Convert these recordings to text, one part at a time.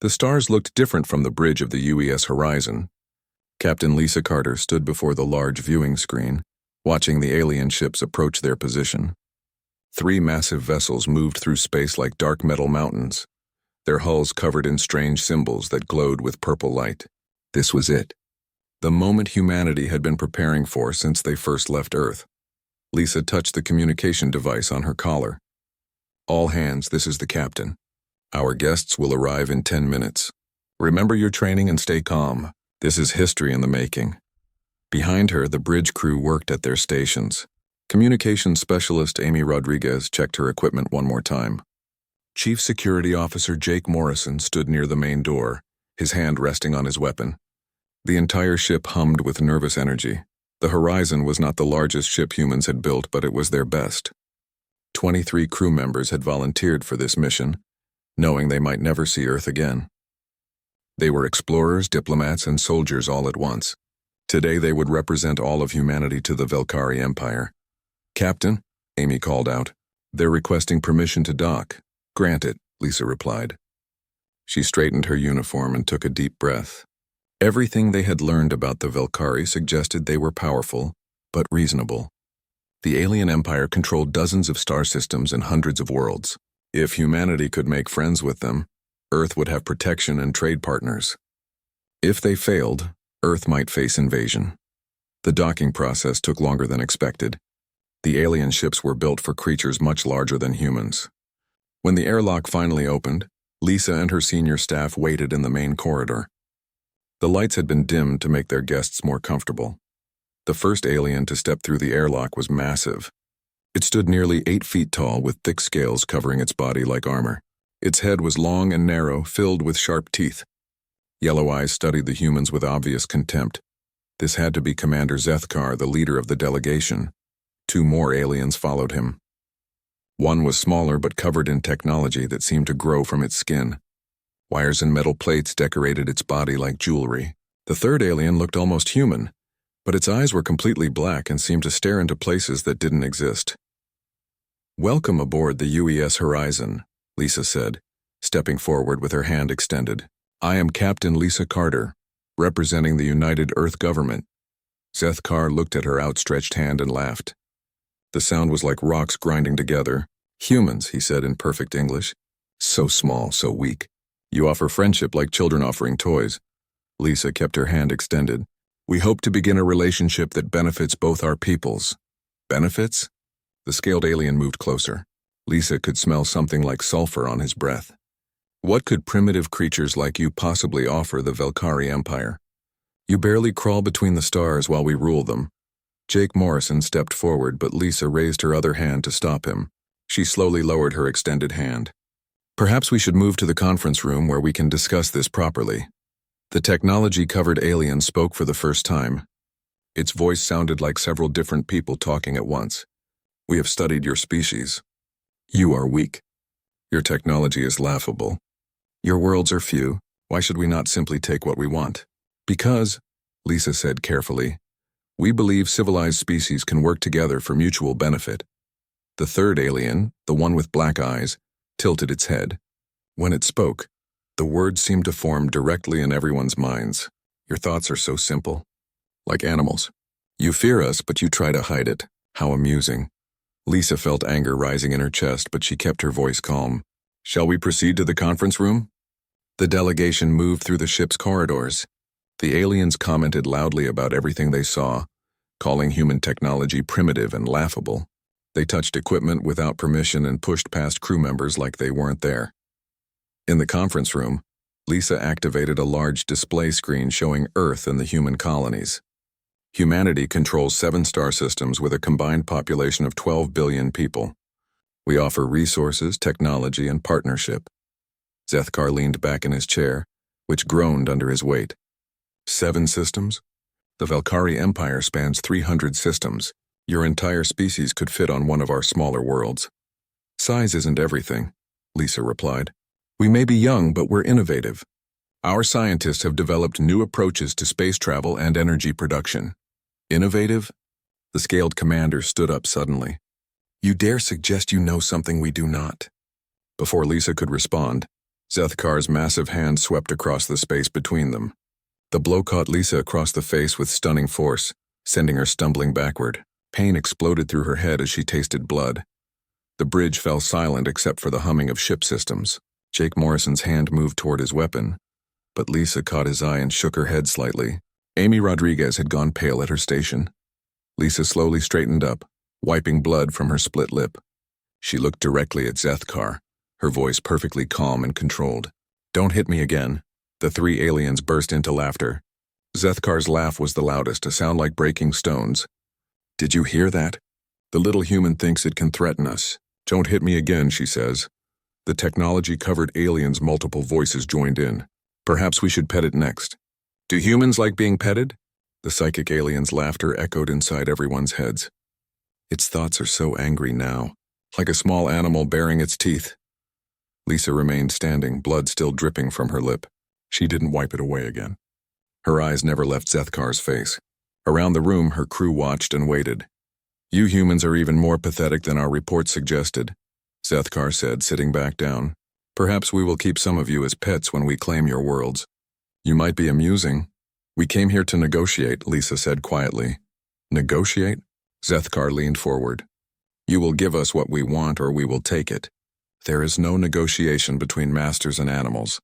The stars looked different from the bridge of the UES horizon. Captain Lisa Carter stood before the large viewing screen, watching the alien ships approach their position. 3 massive vessels moved through space like dark metal mountains, their hulls covered in strange symbols that glowed with purple light. This was it. The moment humanity had been preparing for since they first left Earth. Lisa touched the communication device on her collar. "All hands, this is the captain. Our guests will arrive in 10 minutes. Remember your training and stay calm. This is history in the making." Behind her, the bridge crew worked at their stations. Communications specialist Amy Rodriguez checked her equipment one more time. Chief Security Officer Jake Morrison stood near the main door, his hand resting on his weapon. The entire ship hummed with nervous energy. The Horizon was not the largest ship humans had built, but it was their best. 23 crew members had volunteered for this mission, knowing they might never see Earth again. They were explorers, diplomats, and soldiers all at once. Today they would represent all of humanity to the Velkhari Empire. "Captain," Amy called out, "they're requesting permission to dock." "Granted," Lisa replied. She straightened her uniform and took a deep breath. Everything they had learned about the Velkhari suggested they were powerful, but reasonable. The alien empire controlled dozens of star systems and hundreds of worlds. If humanity could make friends with them, Earth would have protection and trade partners. If they failed, Earth might face invasion. The docking process took longer than expected. The alien ships were built for creatures much larger than humans. When the airlock finally opened, Lisa and her senior staff waited in the main corridor. The lights had been dimmed to make their guests more comfortable. The first alien to step through the airlock was massive. It stood nearly 8 feet tall with thick scales covering its body like armor. Its head was long and narrow, filled with sharp teeth. Yellow eyes studied the humans with obvious contempt. This had to be Commander Zethkar, the leader of the delegation. 2 more aliens followed him. One was smaller but covered in technology that seemed to grow from its skin. Wires and metal plates decorated its body like jewelry. The third alien looked almost human, but its eyes were completely black and seemed to stare into places that didn't exist. "Welcome aboard the UES Horizon," Lisa said, stepping forward with her hand extended. "I am Captain Lisa Carter, representing the United Earth Government." Zethkar looked at her outstretched hand and laughed. The sound was like rocks grinding together. "Humans," he said in perfect English. "So small, so weak. You offer friendship like children offering toys." Lisa kept her hand extended. "We hope to begin a relationship that benefits both our peoples." "Benefits?" The scaled alien moved closer. Lisa could smell something like sulfur on his breath. "What could primitive creatures like you possibly offer the Velkhari Empire? You barely crawl between the stars while we rule them." Jake Morrison stepped forward, but Lisa raised her other hand to stop him. She slowly lowered her extended hand. "Perhaps we should move to the conference room where we can discuss this properly." The technology-covered alien spoke for the first time. Its voice sounded like several different people talking at once. "We have studied your species. You are weak. Your technology is laughable. Your worlds are few. Why should we not simply take what we want?" "Because," Lisa said carefully, "we believe civilized species can work together for mutual benefit." The third alien, the one with black eyes, tilted its head. When it spoke, the words seemed to form directly in everyone's minds. "Your thoughts are so simple. Like animals. You fear us, but you try to hide it. How amusing." Lisa felt anger rising in her chest, but she kept her voice calm. "Shall we proceed to the conference room?" The delegation moved through the ship's corridors. The aliens commented loudly about everything they saw, calling human technology primitive and laughable. They touched equipment without permission and pushed past crew members like they weren't there. In the conference room, Lisa activated a large display screen showing Earth and the human colonies. Humanity controls 7 star systems with a combined population of 12 billion people. We offer resources, technology, and partnership. Zethkar leaned back in his chair, which groaned under his weight. 7 systems? The Velkhari Empire spans 300 systems. Your entire species could fit on one of our smaller worlds. Size isn't everything, Lisa replied. We may be young, but we're innovative. Our scientists have developed new approaches to space travel and energy production. Innovative? The scaled commander stood up suddenly. You dare suggest you know something we do not? Before Lisa could respond, Zethkar's massive hand swept across the space between them. The blow caught Lisa across the face with stunning force, sending her stumbling backward. Pain exploded through her head as she tasted blood. The bridge fell silent except for the humming of ship systems. Jake Morrison's hand moved toward his weapon, but Lisa caught his eye and shook her head slightly. Amy Rodriguez had gone pale at her station. Lisa slowly straightened up, wiping blood from her split lip. She looked directly at Zethkar, her voice perfectly calm and controlled. "Don't hit me again." The three aliens burst into laughter. Zethkar's laugh was the loudest, a sound like breaking stones. "Did you hear that? The little human thinks it can threaten us. Don't hit me again," she says. The technology-covered aliens' multiple voices joined in. "Perhaps we should pet it next." "Do humans like being petted?" The psychic aliens' laughter echoed inside everyone's heads. Its thoughts are so angry now, like a small animal baring its teeth. Lisa remained standing, blood still dripping from her lip. She didn't wipe it away again. Her eyes never left Zethkar's face. Around the room, her crew watched and waited. "You humans are even more pathetic than our report suggested," Zethkar said, sitting back down. "Perhaps we will keep some of you as pets when we claim your worlds. You might be amusing." "We came here to negotiate," Lisa said quietly. "Negotiate?" Zethkar leaned forward. "You will give us what we want or we will take it. There is no negotiation between masters and animals."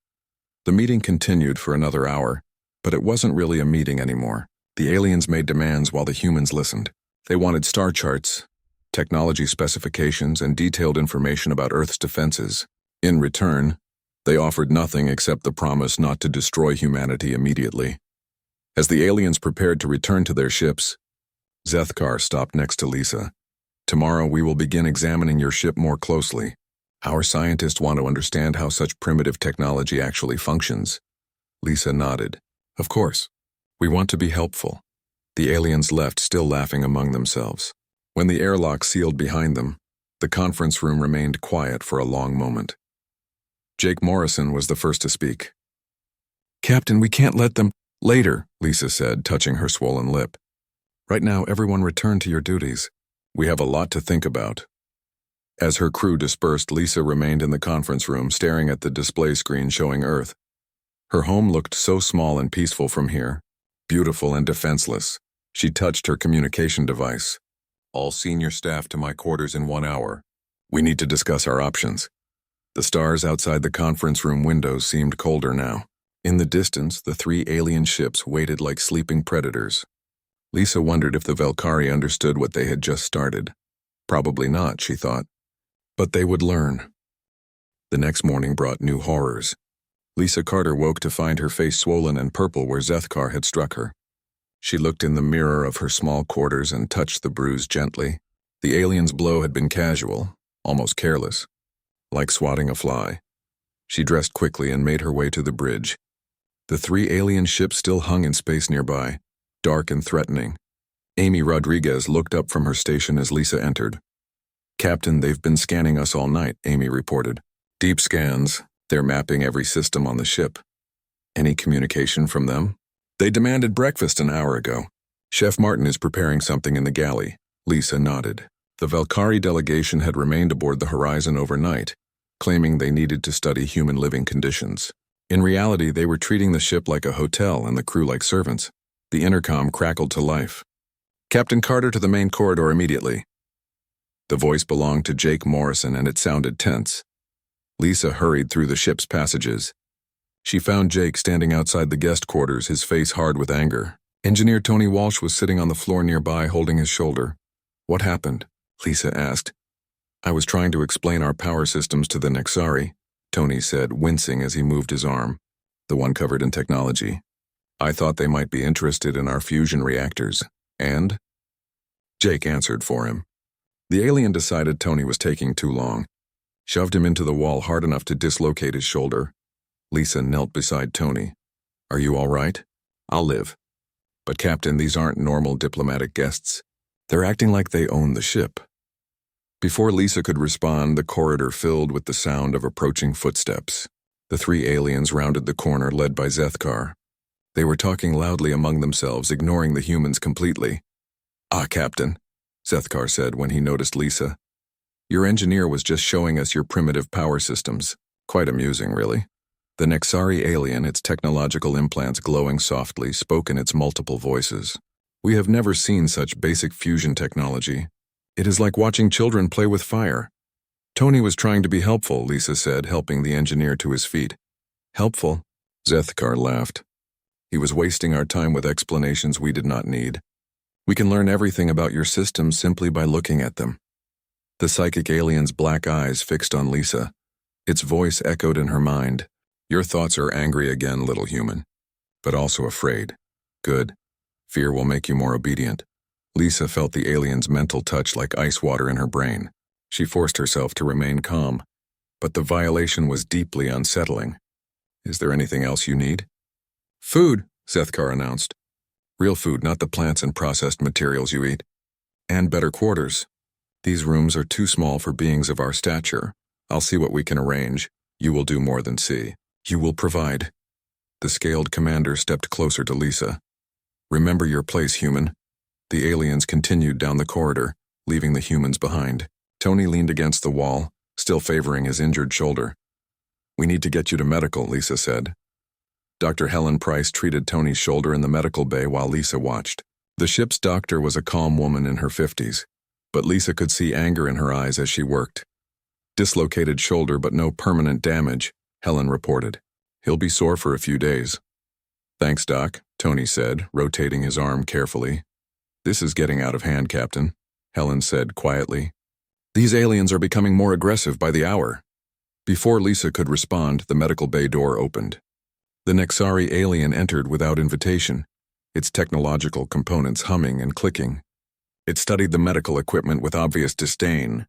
The meeting continued for another hour, but it wasn't really a meeting anymore. The aliens made demands while the humans listened. They wanted star charts, technology specifications, and detailed information about Earth's defenses. In return, they offered nothing except the promise not to destroy humanity immediately. As the aliens prepared to return to their ships, Zethkar stopped next to Lisa. "Tomorrow we will begin examining your ship more closely. Our scientists want to understand how such primitive technology actually functions." Lisa nodded. "Of course. We want to be helpful." The aliens left, still laughing among themselves. When the airlock sealed behind them, the conference room remained quiet for a long moment. Jake Morrison was the first to speak. "Captain, we can't let them—" "Later," Lisa said, touching her swollen lip. "Right now, everyone return to your duties. We have a lot to think about." As her crew dispersed, Lisa remained in the conference room, staring at the display screen showing Earth. Her home looked so small and peaceful from here, beautiful and defenseless. She touched her communication device. "All senior staff to my quarters in 1 hour. We need to discuss our options." The stars outside the conference room windows seemed colder now. In the distance, the three alien ships waited like sleeping predators. Lisa wondered if the Velkari understood what they had just started. Probably not, she thought. But they would learn. The next morning brought new horrors. Lisa Carter woke to find her face swollen and purple where Zethkar had struck her. She looked in the mirror of her small quarters and touched the bruise gently. The alien's blow had been casual, almost careless, like swatting a fly. She dressed quickly and made her way to the bridge. The three alien ships still hung in space nearby, dark and threatening. Amy Rodriguez looked up from her station as Lisa entered. "Captain, they've been scanning us all night," Amy reported. "Deep scans. They're mapping every system on the ship." "Any communication from them?" "They demanded breakfast an hour ago. Chef Martin is preparing something in the galley." Lisa nodded. The Velkari delegation had remained aboard the Horizon overnight, claiming they needed to study human living conditions. In reality, they were treating the ship like a hotel and the crew like servants. The intercom crackled to life. "Captain Carter to the main corridor immediately." The voice belonged to Jake Morrison and it sounded tense. Lisa hurried through the ship's passages. She found Jake standing outside the guest quarters, his face hard with anger. Engineer Tony Walsh was sitting on the floor nearby, holding his shoulder. "What happened?" Lisa asked. "I was trying to explain our power systems to the Nexari," Tony said, wincing as he moved his arm, the one covered in technology. "I thought they might be interested in our fusion reactors, and—" Jake answered for him. The alien decided Tony was taking too long, shoved him into the wall hard enough to dislocate his shoulder. Lisa knelt beside Tony. "Are you all right?" "I'll live." "But Captain, these aren't normal diplomatic guests. They're acting like they own the ship." Before Lisa could respond, the corridor filled with the sound of approaching footsteps. The three aliens rounded the corner, led by Zethkar. They were talking loudly among themselves, ignoring the humans completely. "Ah, Captain," Zethkar said when he noticed Lisa. "Your engineer was just showing us your primitive power systems. Quite amusing, really." The Nexari alien, its technological implants glowing softly, spoke in its multiple voices. We have never seen such basic fusion technology. It is like watching children play with fire. Tony was trying to be helpful, Lisa said, helping the engineer to his feet. Helpful? Zethkar laughed. He was wasting our time with explanations we did not need. We can learn everything about your systems simply by looking at them. The psychic alien's black eyes fixed on Lisa. Its voice echoed in her mind. Your thoughts are angry again, little human, but also afraid. Good. Fear will make you more obedient. Lisa felt the alien's mental touch like ice water in her brain. She forced herself to remain calm, but the violation was deeply unsettling. Is there anything else you need? Food, Zethkar announced. Real food, not the plants and processed materials you eat. And better quarters. These rooms are too small for beings of our stature. I'll see what we can arrange. You will do more than see. You will provide. The scaled commander stepped closer to Lisa. Remember your place, human. The aliens continued down the corridor, leaving the humans behind. Tony leaned against the wall, still favoring his injured shoulder. We need to get you to medical, Lisa said. Dr. Helen Price treated Tony's shoulder in the medical bay while Lisa watched. The ship's doctor was a calm woman in her 50s, but Lisa could see anger in her eyes as she worked. Dislocated shoulder but no permanent damage, Helen reported. He'll be sore for a few days. Thanks, Doc, Tony said, rotating his arm carefully. This is getting out of hand, Captain, Helen said quietly. These aliens are becoming more aggressive by the hour. Before Lisa could respond, the medical bay door opened. The Nexari alien entered without invitation, its technological components humming and clicking. It studied the medical equipment with obvious disdain.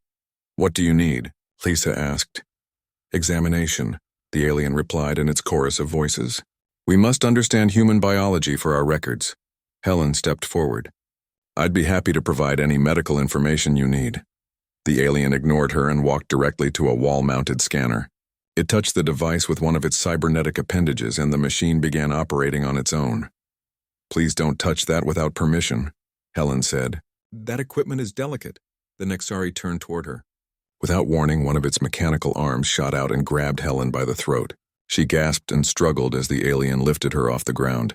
What do you need? Lisa asked. Examination, the alien replied in its chorus of voices. We must understand human biology for our records. Helen stepped forward. I'd be happy to provide any medical information you need. The alien ignored her and walked directly to a wall-mounted scanner. It touched the device with one of its cybernetic appendages and the machine began operating on its own. Please don't touch that without permission, Helen said. That equipment is delicate. The Nexari turned toward her. Without warning, one of its mechanical arms shot out and grabbed Helen by the throat. She gasped and struggled as the alien lifted her off the ground.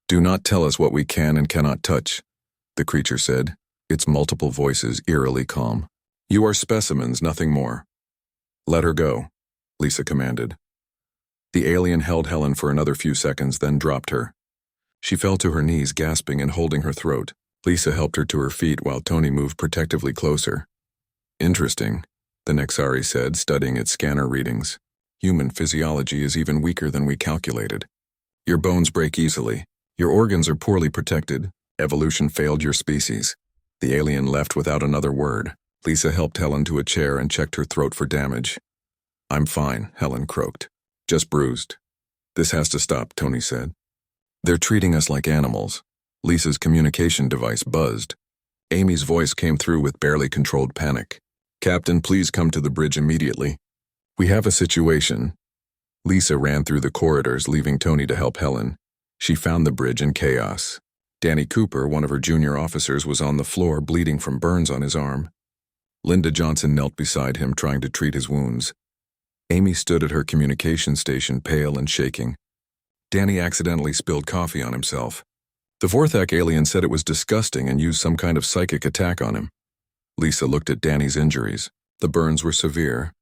Do not tell us what we can and cannot touch, the creature said, its multiple voices eerily calm. You are specimens, nothing more. Let her go, Lisa commanded. The alien held Helen for another few seconds, then dropped her. She fell to her knees, gasping and holding her throat. Lisa helped her to her feet while Tony moved protectively closer. Interesting, the Nexari said, studying its scanner readings. Human physiology is even weaker than we calculated. Your bones break easily. Your organs are poorly protected. Evolution failed your species. The alien left without another word. Lisa helped Helen to a chair and checked her throat for damage. I'm fine, Helen croaked. Just bruised. This has to stop, Tony said. They're treating us like animals. Lisa's communication device buzzed. Amy's voice came through with barely controlled panic. Captain, please come to the bridge immediately. We have a situation. Lisa ran through the corridors, leaving Tony to help Helen. She found the bridge in chaos. Danny Cooper, one of her junior officers, was on the floor, bleeding from burns on his arm. Linda Johnson knelt beside him, trying to treat his wounds. Amy stood at her communication station, pale and shaking. Danny accidentally spilled coffee on himself. The Vorthak alien said it was disgusting and used some kind of psychic attack on him. Lisa looked at Danny's injuries. The burns were severe,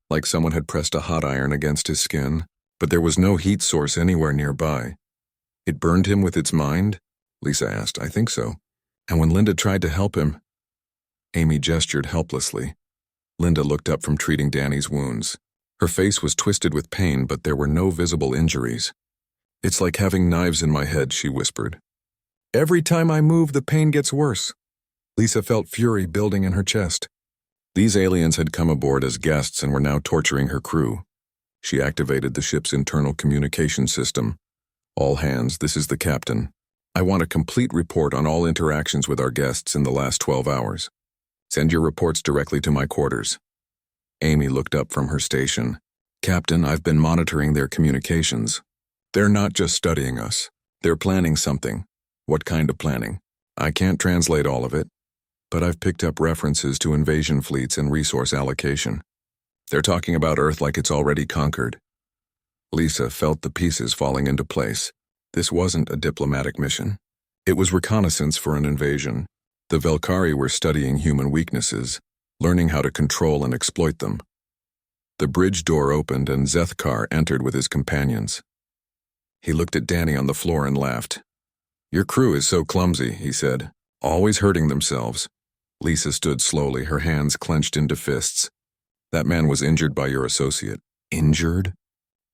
like someone had pressed a hot iron against his skin, but there was no heat source anywhere nearby. It burned him with its mind? Lisa asked. I think so. And when Linda tried to help him, Amy gestured helplessly. Linda looked up from treating Danny's wounds. Her face was twisted with pain, but there were no visible injuries. It's like having knives in my head, she whispered. Every time I move, the pain gets worse. Lisa felt fury building in her chest. These aliens had come aboard as guests and were now torturing her crew. She activated the ship's internal communication system. All hands, this is the captain. I want a complete report on all interactions with our guests in the last 12 hours. Send your reports directly to my quarters. Amy looked up from her station. Captain, I've been monitoring their communications. They're not just studying us. They're planning something. What kind of planning? I can't translate all of it, but I've picked up references to invasion fleets and resource allocation. They're talking about Earth like it's already conquered. Lisa felt the pieces falling into place. This wasn't a diplomatic mission. It was reconnaissance for an invasion. The Velkari were studying human weaknesses, learning how to control and exploit them. The bridge door opened and Zethkar entered with his companions. He looked at Danny on the floor and laughed. "Your crew is so clumsy," he said, "always hurting themselves." Lisa stood slowly, her hands clenched into fists. "That man was injured by your associate." "Injured?"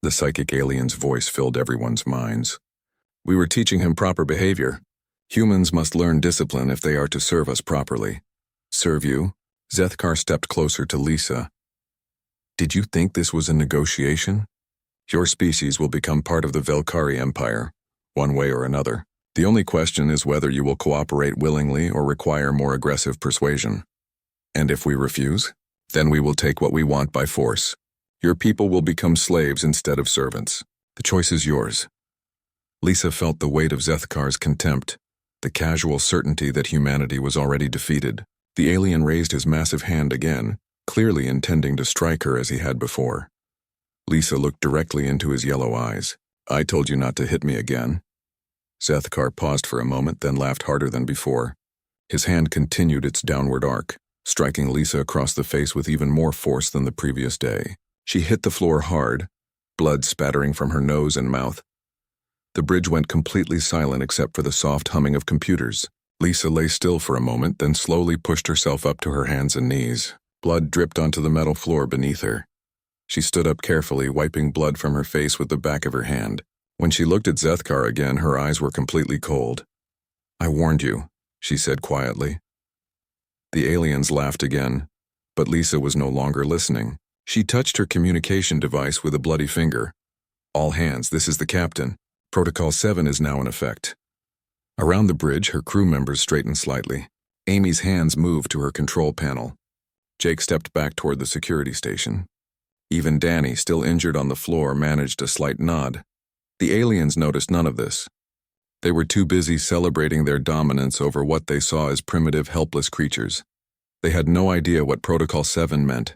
The psychic alien's voice filled everyone's minds. "We were teaching him proper behavior. Humans must learn discipline if they are to serve us properly." "Serve you?" Zethkar stepped closer to Lisa. "Did you think this was a negotiation? Your species will become part of the Velkari Empire, one way or another. The only question is whether you will cooperate willingly or require more aggressive persuasion. And if we refuse, then we will take what we want by force. Your people will become slaves instead of servants. The choice is yours." Lisa felt the weight of Zethkar's contempt, the casual certainty that humanity was already defeated. The alien raised his massive hand again, clearly intending to strike her as he had before. Lisa looked directly into his yellow eyes. "I told you not to hit me again." Zethkar paused for a moment, then laughed harder than before. His hand continued its downward arc, striking Lisa across the face with even more force than the previous day. She hit the floor hard, blood spattering from her nose and mouth. The bridge went completely silent except for the soft humming of computers. Lisa lay still for a moment, then slowly pushed herself up to her hands and knees. Blood dripped onto the metal floor beneath her. She stood up carefully, wiping blood from her face with the back of her hand. When she looked at Zethkar again, her eyes were completely cold. "I warned you," she said quietly. The aliens laughed again, but Lisa was no longer listening. She touched her communication device with a bloody finger. "All hands, this is the captain. Protocol 7 is now in effect." Around the bridge, her crew members straightened slightly. Amy's hands moved to her control panel. Jake stepped back toward the security station. Even Danny, still injured on the floor, managed a slight nod. The aliens noticed none of this. They were too busy celebrating their dominance over what they saw as primitive, helpless creatures. They had no idea what Protocol 7 meant.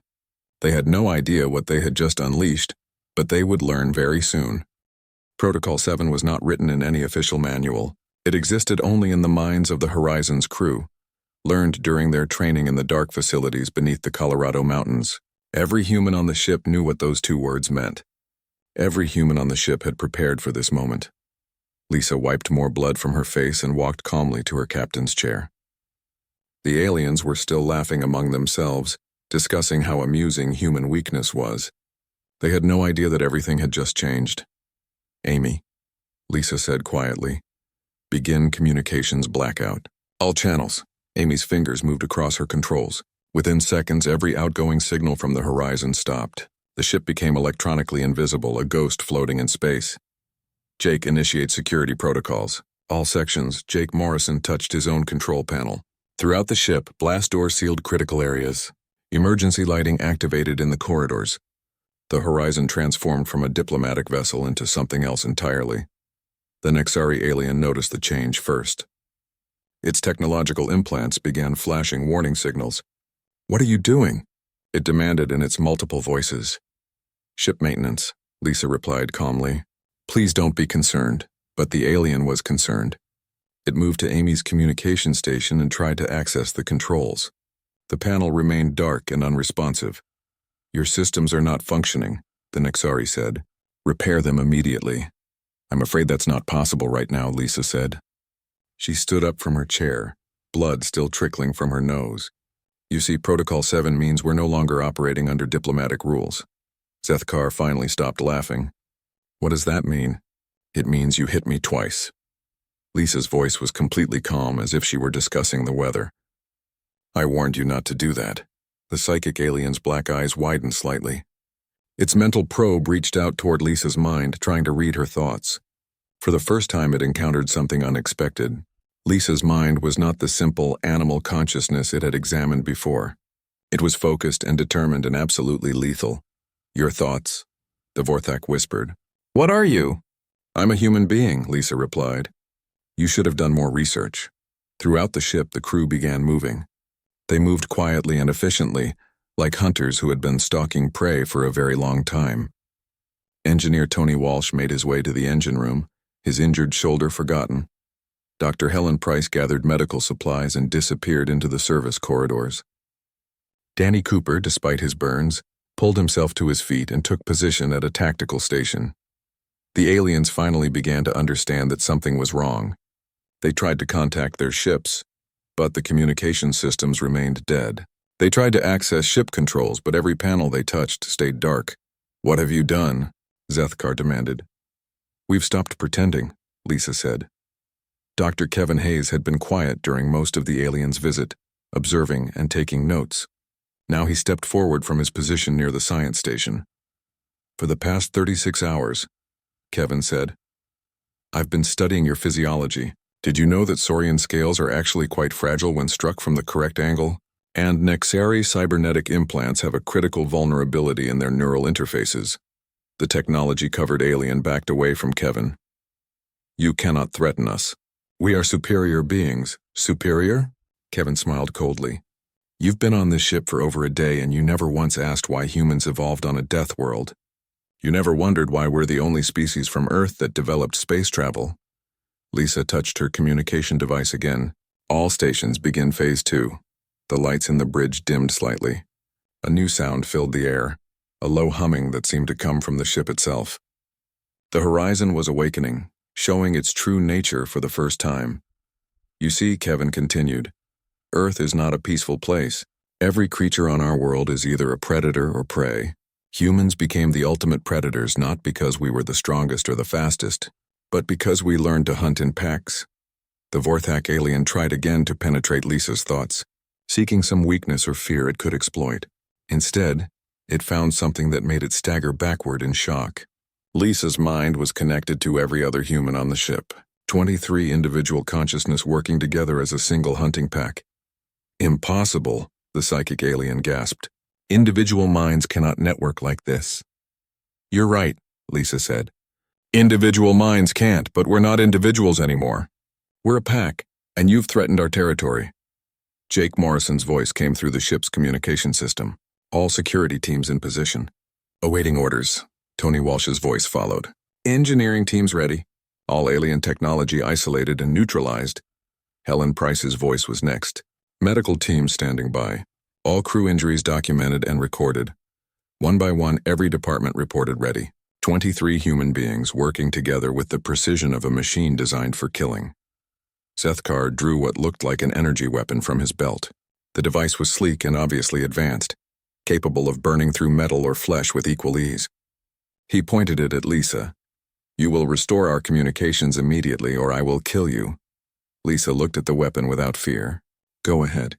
They had no idea what they had just unleashed, but they would learn very soon. Protocol 7 was not written in any official manual. It existed only in the minds of the Horizon's crew, learned during their training in the dark facilities beneath the Colorado mountains. Every human on the ship knew what those two words meant. Every human on the ship had prepared for this moment. Lisa wiped more blood from her face and walked calmly to her captain's chair. The aliens were still laughing among themselves, discussing how amusing human weakness was. They had no idea that everything had just changed. "Amy," Lisa said quietly, "begin communications blackout. All channels." Amy's fingers moved across her controls. Within seconds, every outgoing signal from the Horizon stopped. The ship became electronically invisible, a ghost floating in space. "Jake, initiate security protocols." All sections, Jake Morrison touched his own control panel. Throughout the ship, blast doors sealed critical areas. Emergency lighting activated in the corridors. The Horizon transformed from a diplomatic vessel into something else entirely. The Nexari alien noticed the change first. Its technological implants began flashing warning signals. "What are you doing?" it demanded in its multiple voices. "Ship maintenance," Lisa replied calmly. "Please don't be concerned." But the alien was concerned. It moved to Amy's communication station and tried to access the controls. The panel remained dark and unresponsive. "Your systems are not functioning," the Nexari said. "Repair them immediately." "I'm afraid that's not possible right now," Lisa said. She stood up from her chair, blood still trickling from her nose. "You see, Protocol 7 means we're no longer operating under diplomatic rules." Zethkar finally stopped laughing. "What does that mean?" "It means you hit me twice." Lisa's voice was completely calm, as if she were discussing the weather. "I warned you not to do that." The psychic alien's black eyes widened slightly. Its mental probe reached out toward Lisa's mind, trying to read her thoughts. For the first time, it encountered something unexpected. Lisa's mind was not the simple animal consciousness it had examined before. It was focused and determined and absolutely lethal. "Your thoughts?" the Vorthak whispered. "What are you?" "I'm a human being," Lisa replied. "You should have done more research." Throughout the ship, the crew began moving. They moved quietly and efficiently, like hunters who had been stalking prey for a very long time. Engineer Tony Walsh made his way to the engine room, his injured shoulder forgotten. Dr. Helen Price gathered medical supplies and disappeared into the service corridors. Danny Cooper, despite his burns, pulled himself to his feet and took position at a tactical station. The aliens finally began to understand that something was wrong. They tried to contact their ships, but the communication systems remained dead. They tried to access ship controls, but every panel they touched stayed dark. "What have you done?" Zethkar demanded. "We've stopped pretending," Lisa said. Dr. Kevin Hayes had been quiet during most of the aliens' visit, observing and taking notes. Now he stepped forward from his position near the science station. "For the past 36 hours, Kevin said, I've been studying your physiology. Did you know that saurian scales are actually quite fragile when struck from the correct angle? And Nexari cybernetic implants have a critical vulnerability in their neural interfaces." The technology-covered alien backed away from Kevin. "You cannot threaten us. We are superior beings." "Superior?" Kevin smiled coldly. "You've been on this ship for over a day and you never once asked why humans evolved on a death world. You never wondered why we're the only species from Earth that developed space travel." Lisa touched her communication device again. "All stations begin Phase 2. The lights in the bridge dimmed slightly. A new sound filled the air, a low humming that seemed to come from the ship itself. The horizon was awakening, showing its true nature for the first time. "You see," Kevin continued, "Earth is not a peaceful place. Every creature on our world is either a predator or prey. Humans became the ultimate predators not because we were the strongest or the fastest, but because we learned to hunt in packs." The Vorthak alien tried again to penetrate Lisa's thoughts, seeking some weakness or fear it could exploit. Instead, it found something that made it stagger backward in shock. Lisa's mind was connected to every other human on the ship, 23 individual consciousness working together as a single hunting pack. "Impossible," the psychic alien gasped. "Individual minds cannot network like this." "You're right," Lisa said. "Individual minds can't, but we're not individuals anymore. We're a pack, and you've threatened our territory." Jake Morrison's voice came through the ship's communication system. "All security teams in position." "Awaiting orders," Tony Walsh's voice followed. "Engineering teams ready. All alien technology isolated and neutralized." Helen Price's voice was next. "Medical teams standing by. All crew injuries documented and recorded. One by one, every department reported ready. 23 human beings working together with the precision of a machine designed for killing." Zethkar drew what looked like an energy weapon from his belt. The device was sleek and obviously advanced, capable of burning through metal or flesh with equal ease. He pointed it at Lisa. "You will restore our communications immediately or I will kill you." Lisa looked at the weapon without fear. "Go ahead.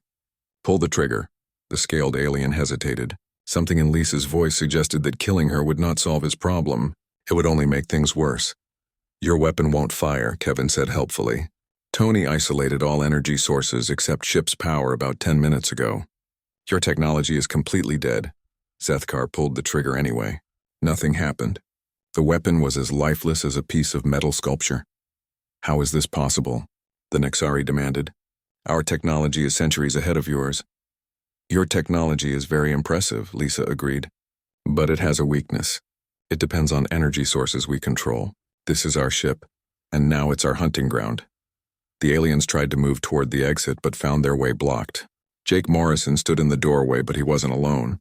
Pull the trigger." The scaled alien hesitated. Something in Lisa's voice suggested that killing her would not solve his problem. It would only make things worse. "Your weapon won't fire," Kevin said helpfully. "Tony isolated all energy sources except ship's power about 10 minutes ago. Your technology is completely dead." Zethkar pulled the trigger anyway. Nothing happened. The weapon was as lifeless as a piece of metal sculpture. "How is this possible?" the Nexari demanded. "Our technology is centuries ahead of yours." "Your technology is very impressive," Lisa agreed. "But it has a weakness. It depends on energy sources we control. This is our ship, and now it's our hunting ground." The aliens tried to move toward the exit but found their way blocked. Jake Morrison stood in the doorway, but he wasn't alone.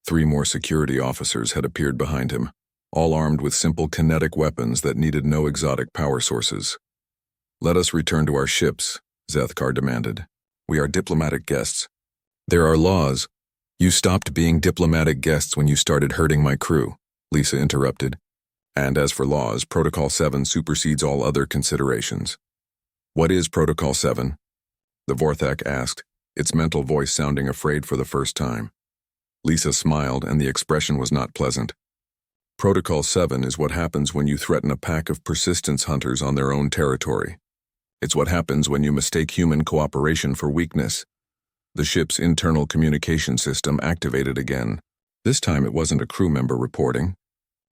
3 more security officers had appeared behind him, all armed with simple kinetic weapons that needed no exotic power sources. "Let us return to our ships," Zethkar demanded. "We are diplomatic guests." "There are laws." "You stopped being diplomatic guests when you started hurting my crew," Lisa interrupted. "And as for laws, Protocol 7 supersedes all other considerations." "What is Protocol 7? The Vorthak asked, its mental voice sounding afraid for the first time. Lisa smiled, and the expression was not pleasant. "Protocol 7 is what happens when you threaten a pack of persistence hunters on their own territory. It's what happens when you mistake human cooperation for weakness." The ship's internal communication system activated again. This time it wasn't a crew member reporting.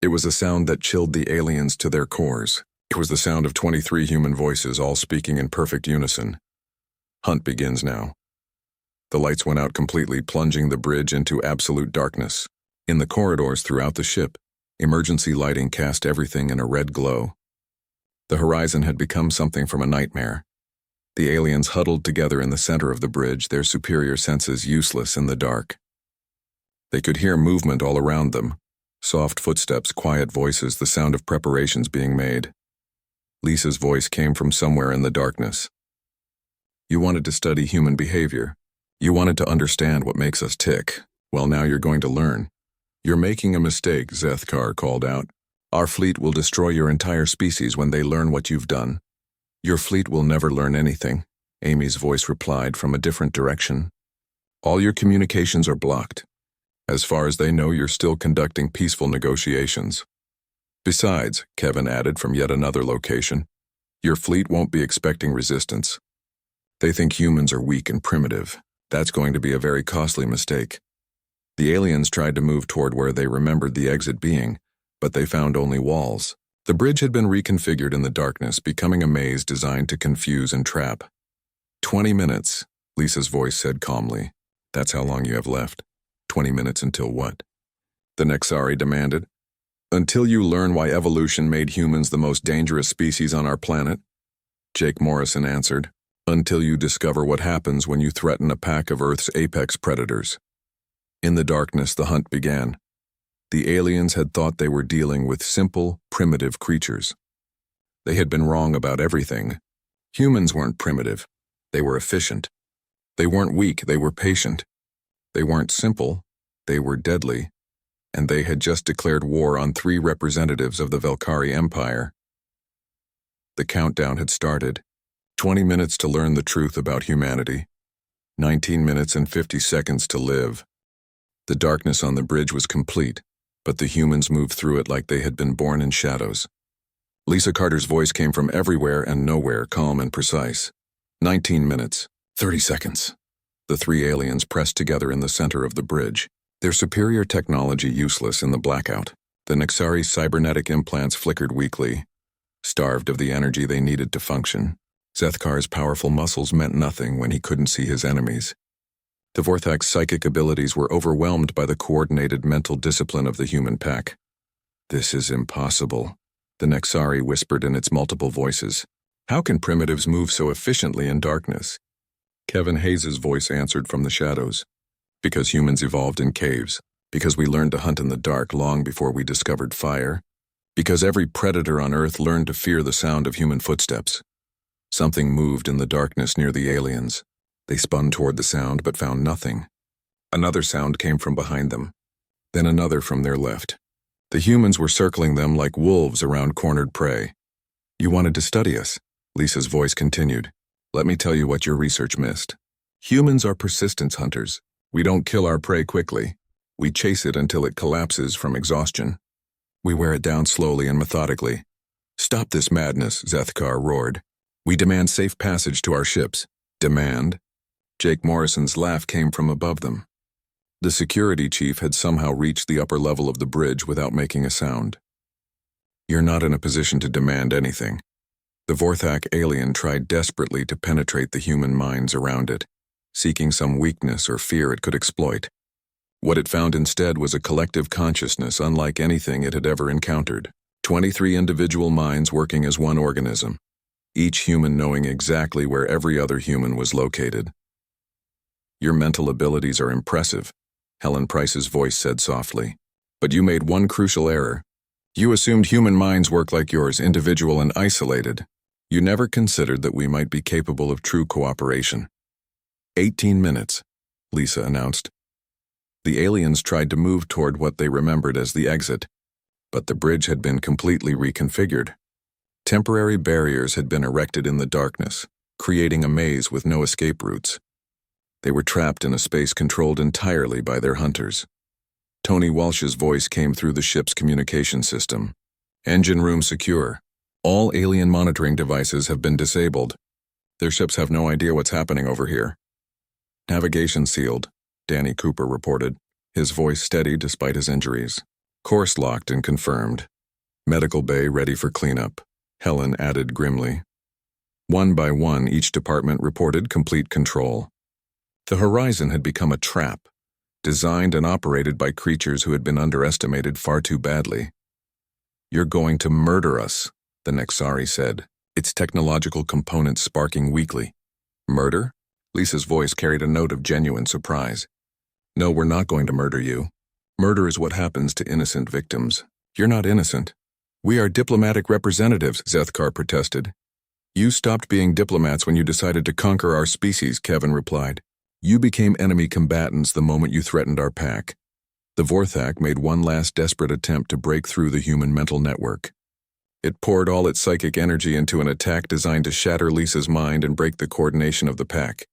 It was a sound that chilled the aliens to their cores. It was the sound of 23 human voices all speaking in perfect unison. "Hunt begins now." The lights went out completely, plunging the bridge into absolute darkness. In the corridors throughout the ship, Emergency lighting cast everything in a red glow. The horizon had become something from a nightmare. The aliens huddled together in the center of the bridge, their superior senses useless in the dark. They could hear movement all around them. Soft footsteps, quiet voices, the sound of preparations being made. Lisa's voice came from somewhere in the darkness. You wanted to study human behavior. You wanted to understand what makes us tick. Well, now you're going to learn. You're making a mistake, Zethkar called out. Our fleet will destroy your entire species when they learn what you've done. Your fleet will never learn anything, Amy's voice replied from a different direction. All your communications are blocked. As far as they know, you're still conducting peaceful negotiations. Besides, Kevin added from yet another location, your fleet won't be expecting resistance. They think humans are weak and primitive. That's going to be a very costly mistake. The aliens tried to move toward where they remembered the exit being, but they found only walls. The bridge had been reconfigured in the darkness, becoming a maze designed to confuse and trap. 20 minutes, Lisa's voice said calmly. That's how long you have left. 20 minutes until what? The Nexari demanded. Until you learn why evolution made humans the most dangerous species on our planet, Jake Morrison answered. Until you discover what happens when you threaten a pack of Earth's apex predators. In the darkness, the hunt began. The aliens had thought they were dealing with simple, primitive creatures. They had been wrong about everything. Humans weren't primitive. They were efficient. They weren't weak, they were patient. They weren't simple, they were deadly. And they had just declared war on 3 representatives of the Velkari Empire. The countdown had started. 20 minutes to learn the truth about humanity. 19 minutes and 50 seconds to live. The darkness on the bridge was complete, but the humans moved through it like they had been born in shadows. Lisa Carter's voice came from everywhere and nowhere, calm and precise. 19 minutes, 30 seconds. The 3 aliens pressed together in the center of the bridge, their superior technology useless in the blackout. The Nexari cybernetic implants flickered weakly, starved of the energy they needed to function. Zethkar's powerful muscles meant nothing when he couldn't see his enemies. The Vorthak's psychic abilities were overwhelmed by the coordinated mental discipline of the human pack. This is impossible, the Nexari whispered in its multiple voices. How can primitives move so efficiently in darkness? Kevin Hayes' voice answered from the shadows. Because humans evolved in caves. Because we learned to hunt in the dark long before we discovered fire. Because every predator on Earth learned to fear the sound of human footsteps. Something moved in the darkness near the aliens. They spun toward the sound but found nothing. Another sound came from behind them. Then another from their left. The humans were circling them like wolves around cornered prey. You wanted to study us, Lisa's voice continued. Let me tell you what your research missed. Humans are persistence hunters. We don't kill our prey quickly. We chase it until it collapses from exhaustion. We wear it down slowly and methodically. Stop this madness, Zethkar roared. We demand safe passage to our ships. Demand? Jake Morrison's laugh came from above them. The security chief had somehow reached the upper level of the bridge without making a sound. You're not in a position to demand anything. The Vorthak alien tried desperately to penetrate the human minds around it, seeking some weakness or fear it could exploit. What it found instead was a collective consciousness unlike anything it had ever encountered. 23 individual minds working as one organism, each human knowing exactly where every other human was located. Your mental abilities are impressive, Helen Price's voice said softly. But you made one crucial error. You assumed human minds work like yours, individual and isolated. You never considered that we might be capable of true cooperation. 18 minutes, Lisa announced. The aliens tried to move toward what they remembered as the exit, but the bridge had been completely reconfigured. Temporary barriers had been erected in the darkness, creating a maze with no escape routes. They were trapped in a space controlled entirely by their hunters. Tony Walsh's voice came through the ship's communication system. Engine room secure. All alien monitoring devices have been disabled. Their ships have no idea what's happening over here. Navigation sealed, Danny Cooper reported, his voice steady despite his injuries. Course locked and confirmed. Medical bay ready for cleanup, Helen added grimly. One by one, each department reported complete control. The horizon had become a trap, designed and operated by creatures who had been underestimated far too badly. "You're going to murder us," the Nexari said, its technological components sparking weakly. "Murder?" Lisa's voice carried a note of genuine surprise. "No, we're not going to murder you. Murder is what happens to innocent victims. You're not innocent." "We are diplomatic representatives," Zethkar protested. "You stopped being diplomats when you decided to conquer our species," Kevin replied. "You became enemy combatants the moment you threatened our pack." The Vorthak made one last desperate attempt to break through the human mental network. It poured all its psychic energy into an attack designed to shatter Lisa's mind and break the coordination of the pack.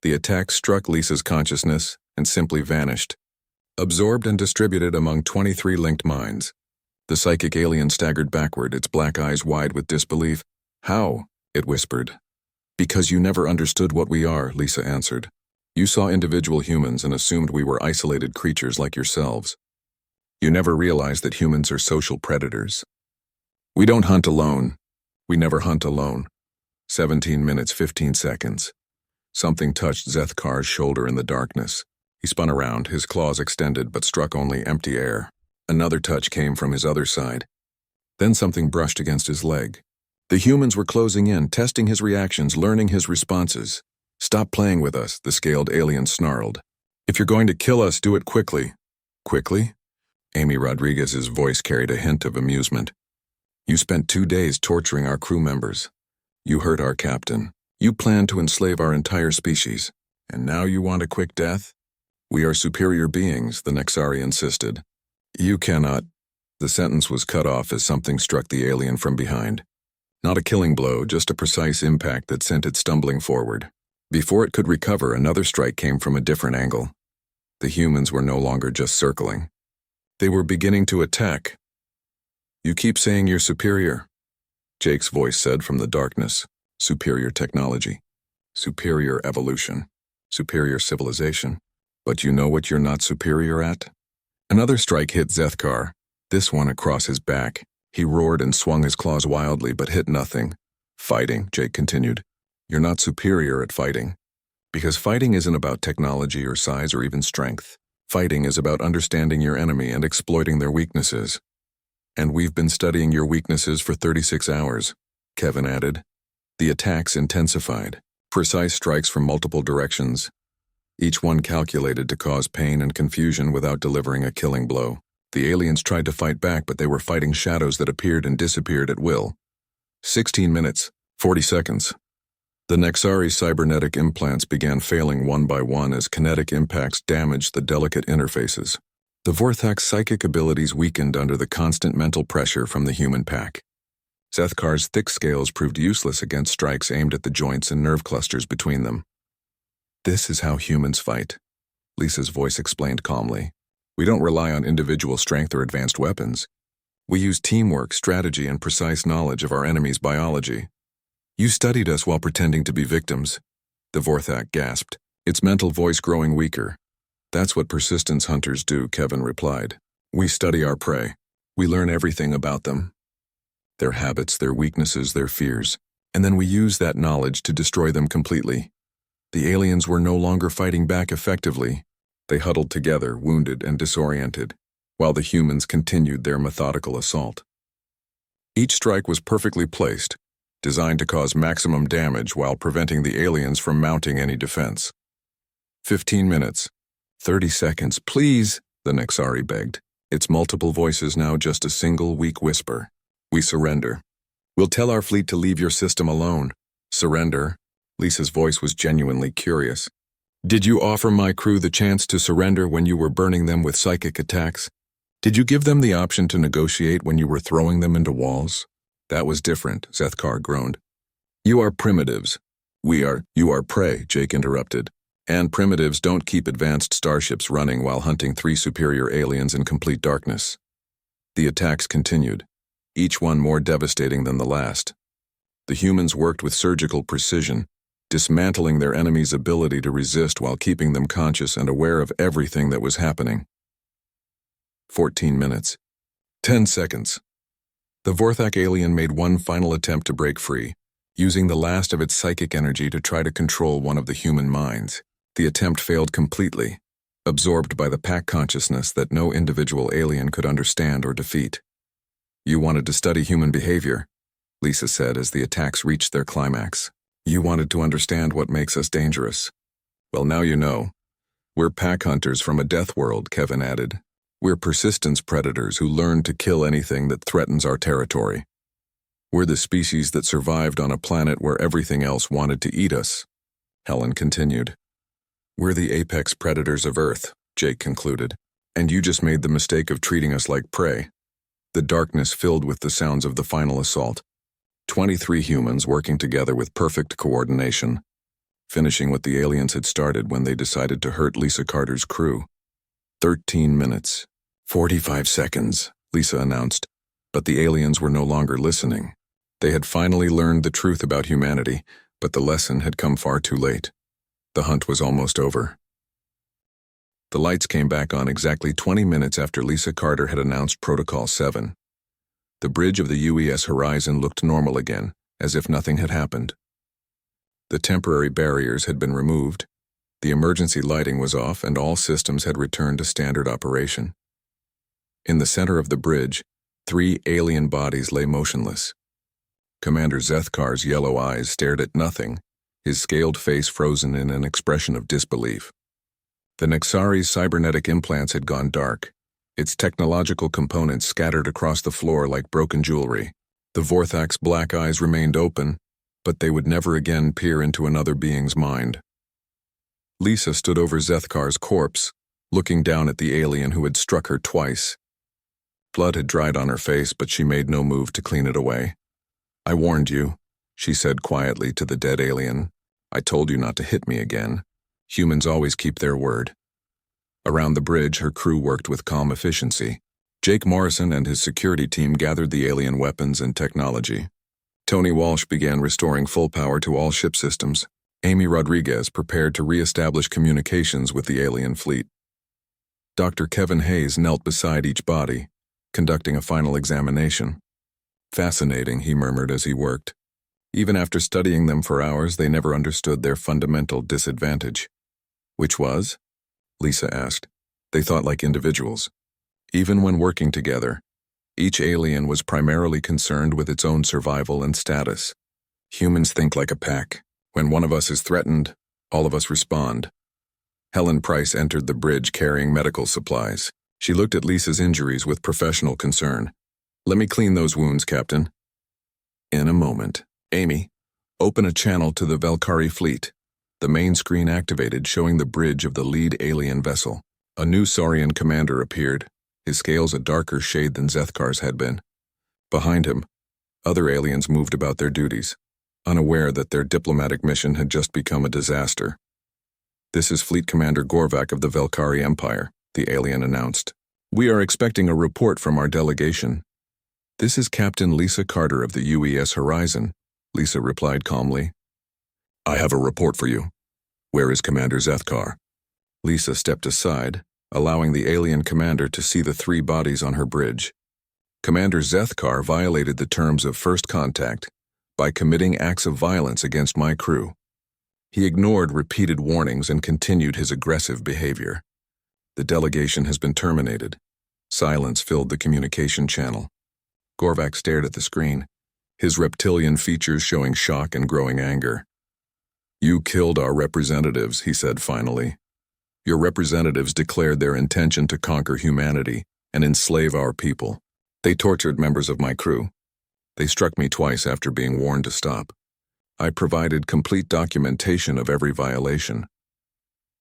The attack struck Lisa's consciousness and simply vanished, absorbed and distributed among 23 linked minds. The psychic alien staggered backward, its black eyes wide with disbelief. "How?" it whispered. "Because you never understood what we are," Lisa answered. "You saw individual humans and assumed we were isolated creatures like yourselves. You never realized that humans are social predators. We don't hunt alone. We never hunt alone." 17 minutes, 15 seconds. Something touched Zethkar's shoulder in the darkness. He spun around, his claws extended but struck only empty air. Another touch came from his other side. Then something brushed against his leg. The humans were closing in, testing his reactions, learning his responses. "Stop playing with us," the scaled alien snarled. "If you're going to kill us, do it quickly." "Quickly?" Amy Rodriguez's voice carried a hint of amusement. "You spent 2 days torturing our crew members. You hurt our captain. You planned to enslave our entire species. And now you want a quick death? We are superior beings," the Nexari insisted. "You cannot." The sentence was cut off as something struck the alien from behind. Not a killing blow, just a precise impact that sent it stumbling forward. Before it could recover, another strike came from a different angle. The humans were no longer just circling. They were beginning to attack. "You keep saying you're superior," Jake's voice said from the darkness. "Superior technology. Superior evolution. Superior civilization. But you know what you're not superior at?" Another strike hit Zethkar, this one across his back. He roared and swung his claws wildly, but hit nothing. "Fighting," Jake continued. "You're not superior at fighting. Because fighting isn't about technology or size or even strength. Fighting is about understanding your enemy and exploiting their weaknesses. And we've been studying your weaknesses for 36 hours, Kevin added. The attacks intensified, precise strikes from multiple directions, each one calculated to cause pain and confusion without delivering a killing blow. The aliens tried to fight back, but they were fighting shadows that appeared and disappeared at will. 16 minutes, 40 seconds. The Nexari's cybernetic implants began failing one by one as kinetic impacts damaged the delicate interfaces. The Vorthak's psychic abilities weakened under the constant mental pressure from the human pack. Zethkar's thick scales proved useless against strikes aimed at the joints and nerve clusters between them. "This is how humans fight," Lisa's voice explained calmly. "We don't rely on individual strength or advanced weapons. We use teamwork, strategy, and precise knowledge of our enemy's biology." "You studied us while pretending to be victims," the Vorthak gasped, its mental voice growing weaker. "That's what persistence hunters do," Kevin replied. "We study our prey. We learn everything about them. Their habits, their weaknesses, their fears. And then we use that knowledge to destroy them completely." The aliens were no longer fighting back effectively. They huddled together, wounded and disoriented, while the humans continued their methodical assault. Each strike was perfectly placed, designed to cause maximum damage while preventing the aliens from mounting any defense. 15 minutes. 30 seconds, please, the Nexari begged, its multiple voices now just a single weak whisper. "We surrender. We'll tell our fleet to leave your system alone." "Surrender?" Lisa's voice was genuinely curious. "Did you offer my crew the chance to surrender when you were burning them with psychic attacks? Did you give them the option to negotiate when you were throwing them into walls?" "That was different," Zethkar groaned. "You are primitives. You are prey," Jake interrupted. "And primitives don't keep advanced starships running while hunting 3 superior aliens in complete darkness." The attacks continued, each one more devastating than the last. The humans worked with surgical precision, dismantling their enemy's ability to resist while keeping them conscious and aware of everything that was happening. 14 minutes. 10 seconds. The Vorthak alien made one final attempt to break free, using the last of its psychic energy to try to control one of the human minds. The attempt failed completely, absorbed by the pack consciousness that no individual alien could understand or defeat. You wanted to study human behavior, Lisa said as the attacks reached their climax. You wanted to understand what makes us dangerous. Well, now you know. We're pack hunters from a death world, Kevin added. We're persistence predators who learn to kill anything that threatens our territory. We're the species that survived on a planet where everything else wanted to eat us, Helen continued. We're the apex predators of Earth, Jake concluded, and you just made the mistake of treating us like prey. The darkness filled with the sounds of the final assault. 23 humans working together with perfect coordination, finishing what the aliens had started when they decided to hurt Lisa Carter's crew. 13 minutes, 45 seconds, Lisa announced, but the aliens were no longer listening. They had finally learned the truth about humanity, but the lesson had come far too late. The hunt was almost over. The lights came back on exactly 20 minutes after Lisa Carter had announced Protocol 7. The bridge of the UES horizon looked normal again, as if nothing had happened. The temporary barriers had been removed, the emergency lighting was off, and all systems had returned to standard operation. In the center of the bridge, 3 alien bodies lay motionless. Commander Zethkar's yellow eyes stared at nothing, his scaled face frozen in an expression of disbelief. The Nexari's cybernetic implants had gone dark, its technological components scattered across the floor like broken jewelry. The Vorthak's black eyes remained open, but they would never again peer into another being's mind. Lisa stood over Zethkar's corpse, looking down at the alien who had struck her twice. Blood had dried on her face, but she made no move to clean it away. I warned you, she said quietly to the dead alien. I told you not to hit me again. Humans always keep their word. Around the bridge, her crew worked with calm efficiency. Jake Morrison and his security team gathered the alien weapons and technology. Tony Walsh began restoring full power to all ship systems. Amy Rodriguez prepared to re-establish communications with the alien fleet. Dr. Kevin Hayes knelt beside each body, conducting a final examination. Fascinating, he murmured as he worked. Even after studying them for hours, they never understood their fundamental disadvantage. Which was? Lisa asked. They thought like individuals. Even when working together, each alien was primarily concerned with its own survival and status. Humans think like a pack. When one of us is threatened, all of us respond. Helen Price entered the bridge carrying medical supplies. She looked at Lisa's injuries with professional concern. Let me clean those wounds, Captain. In a moment. Amy, open a channel to the Valkyrie fleet. The main screen activated, showing the bridge of the lead alien vessel. A new Saurian commander appeared, his scales a darker shade than Zethkar's had been. Behind him, other aliens moved about their duties, unaware that their diplomatic mission had just become a disaster. This is Fleet Commander Gorvak of the Valkyrie Empire, the alien announced. We are expecting a report from our delegation. This is Captain Lisa Carter of the UES Horizon, Lisa replied calmly. I have a report for you. Where is Commander Zethkar? Lisa stepped aside, allowing the alien commander to see the 3 bodies on her bridge. Commander Zethkar violated the terms of first contact by committing acts of violence against my crew. He ignored repeated warnings and continued his aggressive behavior. The delegation has been terminated. Silence filled the communication channel. Gorvak stared at the screen, his reptilian features showing shock and growing anger. You killed our representatives, he said finally. Your representatives declared their intention to conquer humanity and enslave our people. They tortured members of my crew. They struck me twice after being warned to stop. I provided complete documentation of every violation.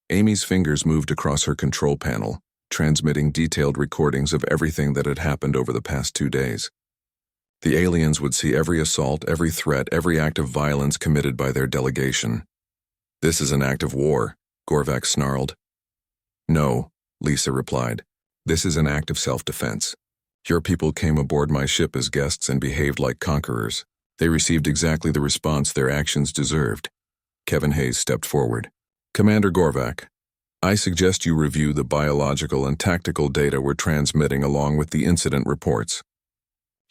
Amy's fingers moved across her control panel, transmitting detailed recordings of everything that had happened over the past 2 days. The aliens would see every assault, every threat, every act of violence committed by their delegation. This is an act of war, Gorvak snarled. No, Lisa replied. This is an act of self-defense. Your people came aboard my ship as guests and behaved like conquerors. They received exactly the response their actions deserved. Kevin Hayes stepped forward. Commander Gorvak, I suggest you review the biological and tactical data we're transmitting along with the incident reports.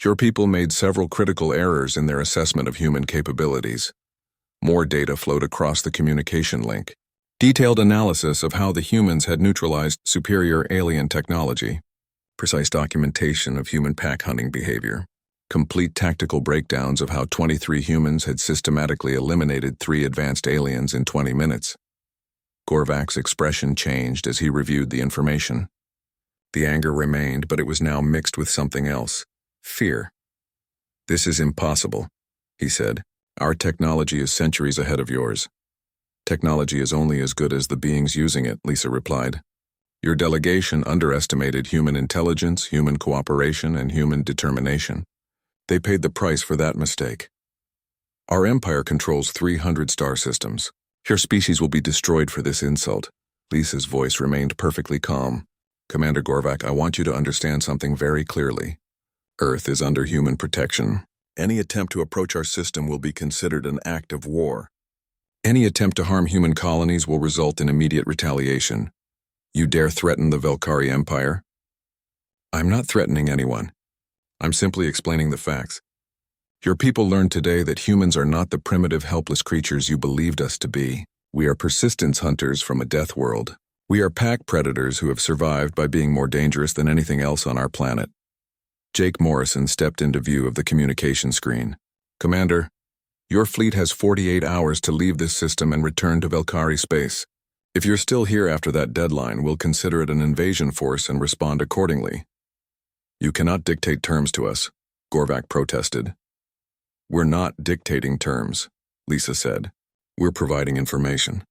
Your people made several critical errors in their assessment of human capabilities. More data flowed across the communication link. Detailed analysis of how the humans had neutralized superior alien technology. precise documentation of human pack hunting behavior, complete tactical breakdowns of how 23 humans had systematically eliminated 3 advanced aliens in 20 minutes. Gorvak's expression changed as he reviewed the information. The anger remained, but it was now mixed with something else: fear. "This is impossible," he said. "Our technology is centuries ahead of yours." "Technology is only as good as the beings using it," Lisa replied. "Your delegation underestimated human intelligence, human cooperation, and human determination. They paid the price for that mistake. Our empire controls 300 star systems. Your species will be destroyed for this insult." Lisa's voice remained perfectly calm. "Commander Gorvak, I want you to understand something very clearly. Earth is under human protection. Any attempt to approach our system will be considered an act of war. Any attempt to harm human colonies will result in immediate retaliation. You dare threaten the Velkari Empire?" "I'm not threatening anyone. I'm simply explaining the facts. Your people learned today that humans are not the primitive, helpless creatures you believed us to be. We are persistence hunters from a death world. We are pack predators who have survived by being more dangerous than anything else on our planet." Jake Morrison stepped into view of the communication screen. "Commander, your fleet has 48 hours to leave this system and return to Velkari space. If you're still here after that deadline, we'll consider it an invasion force and respond accordingly." "You cannot dictate terms to us," Gorvak protested. "We're not dictating terms," Lisa said. "We're providing information.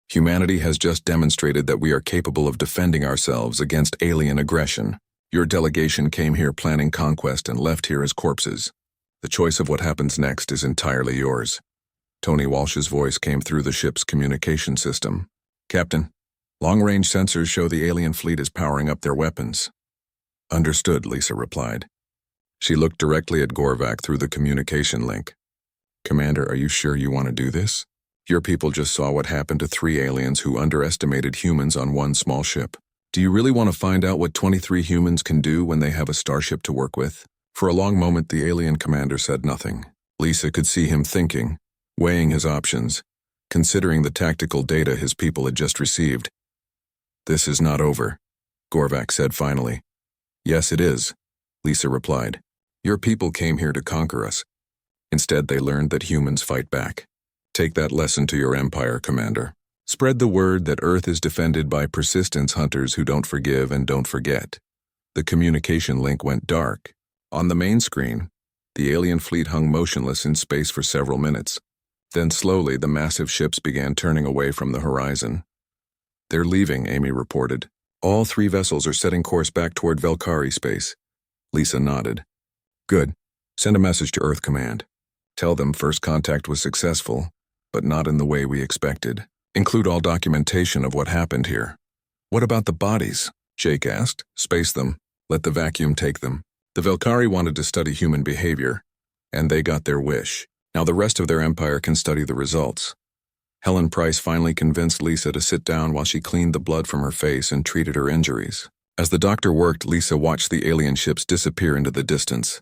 Humanity has just demonstrated that we are capable of defending ourselves against alien aggression. Your delegation came here planning conquest and left here as corpses. The choice of what happens next is entirely yours." Tony Walsh's voice came through the ship's communication system. "Captain, long-range sensors show the alien fleet is powering up their weapons." "Understood," Lisa replied. She looked directly at Gorvak through the communication link. "Commander, are you sure you want to do this? Your people just saw what happened to 3 aliens who underestimated humans on one small ship. Do you really want to find out what 23 humans can do when they have a starship to work with?" For a long moment, the alien commander said nothing. Lisa could see him thinking, weighing his options, considering the tactical data his people had just received. "This is not over," Gorvak said finally. "Yes, it is," Lisa replied. "Your people came here to conquer us. Instead, they learned that humans fight back. Take that lesson to your empire, Commander. Spread the word that Earth is defended by persistence hunters who don't forgive and don't forget." The communication link went dark. On the main screen, the alien fleet hung motionless in space for several minutes. Then slowly, the massive ships began turning away from the horizon. "They're leaving," Amy reported. "All 3 vessels are setting course back toward Velkari space." Lisa nodded. "Good. Send a message to Earth Command. Tell them first contact was successful, but not in the way we expected. Include all documentation of what happened here." "What about the bodies?" Jake asked. "Space them. Let the vacuum take them. The Velkari wanted to study human behavior, and they got their wish. Now the rest of their empire can study the results." Helen Price finally convinced Lisa to sit down while she cleaned the blood from her face and treated her injuries. As the doctor worked, Lisa watched the alien ships disappear into the distance.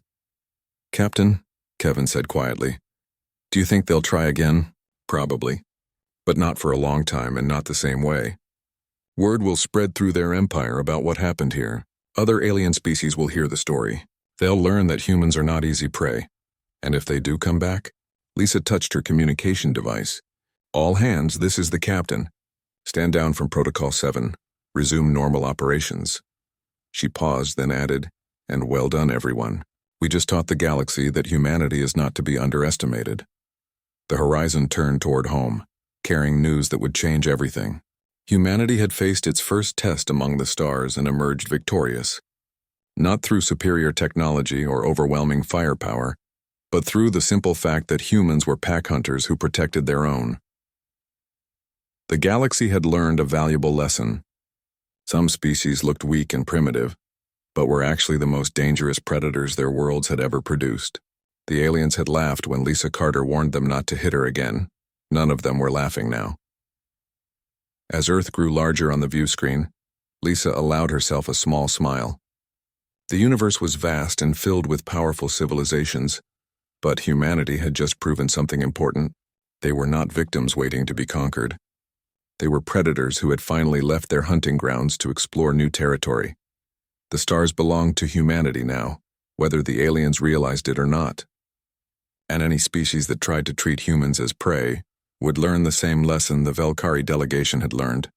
"Captain," Kevin said quietly, "do you think they'll try again?" "Probably. But not for a long time and not the same way. Word will spread through their empire about what happened here. Other alien species will hear the story. They'll learn that humans are not easy prey. And if they do come back," Lisa touched her communication device. "All hands, this is the captain. Stand down from Protocol 7. Resume normal operations." She paused, then added, "And well done, everyone. We just taught the galaxy that humanity is not to be underestimated." The horizon turned toward home, carrying news that would change everything. Humanity had faced its first test among the stars and emerged victorious. Not through superior technology or overwhelming firepower, but through the simple fact that humans were pack hunters who protected their own. The galaxy had learned a valuable lesson. Some species looked weak and primitive, but were actually the most dangerous predators their worlds had ever produced. The aliens had laughed when Lisa Carter warned them not to hit her again. None of them were laughing now. As Earth grew larger on the view screen, Lisa allowed herself a small smile. The universe was vast and filled with powerful civilizations, but humanity had just proven something important. They were not victims waiting to be conquered. They were predators who had finally left their hunting grounds to explore new territory. The stars belonged to humanity now, whether the aliens realized it or not. And any species that tried to treat humans as prey would learn the same lesson the Velkari delegation had learned.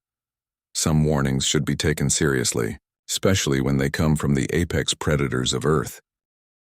Some warnings should be taken seriously, especially when they come from the apex predators of Earth.